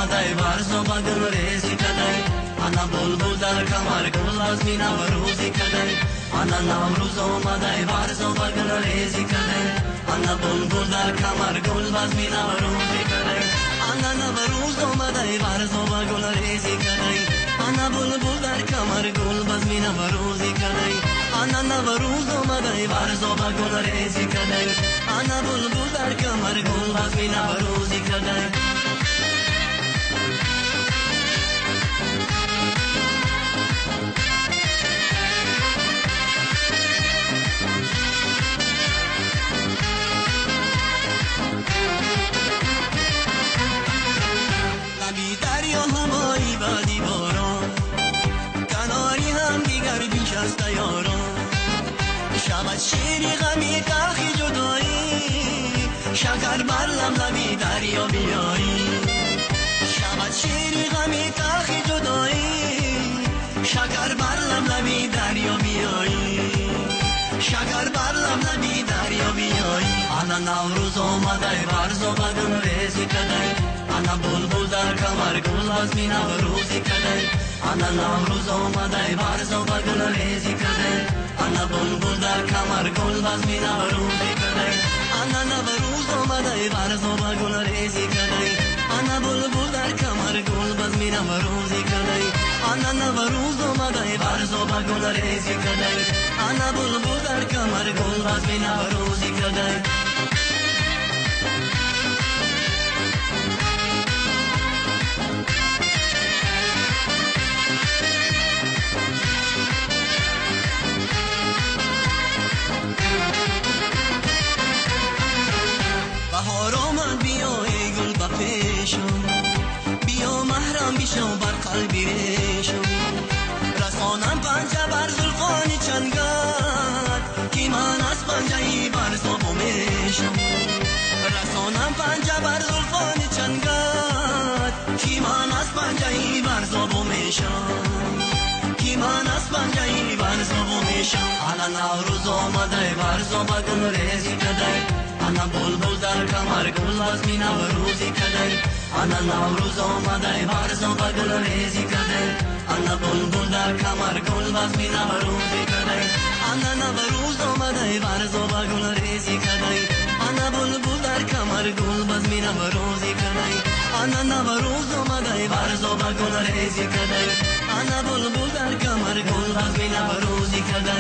آمده ورز و بگل ریزی کده انا بلبل در کمر گل از می نوروزی کده انا نوروز آمده ورز و بگل ریزی کده انا بلبل در کمر گل از می نوروزی کده انا نوروز آمده ورز و بگل ریزی کده انا بلبل در کمر گل از می نوروزی کده انا نوروز آمده ورز و بگل ریزی کده انا بلبل در کمر گل از می نوروزی کده شود شیری غمی تلخی جدایی شکر بر لبی دریا بیایی شود شیری غمی تلخی جدایی شکر بر لبی دریا بیایی شکر بر لبی دریا بیایی انا نوروز آمده ورز و بگل ریزی کده انا بلبل در کمر گل از می نوروزی کده انا نوروز آمده ورز و بگل ریزی کده انا بلبل در کمر گل از می نوروزی کده انا نوروز آمده ورز و بگل ریزی کده انا بلبل در کمر گل از می نوروزی کده انا نوروز آمده ورز و بگل ریزی کده انا بلبل در کمر گل از می نوروزی کده بهار آمد بیا ای گل با پیشم بیا محرم بشو بر قلبی ریشم رسانم پنجه بر زلفانی چنگت کی من از پنجه ای بر زبو میشم رسانم پنجه بر زلفانی چنگت کی من از پنجه ای بر زبو میشم کی من از پنجه ای بر زبو میشم انا نوروز آمده ورز و بگل ریزی کده انا بلبل در کمر گل از می نوروزی کده انا نوروز آمده ورز و بگل ریزی کده انا بلبل در کمر گل از می نوروزی کده انا نوروز آمده ورز و بگل ریزی کده انا بلبل در کمر گل از می نوروزی کده انا نوروز آمده ورز و بگل ریزی کده انا بلبل در کمر گل از می نوروزی کده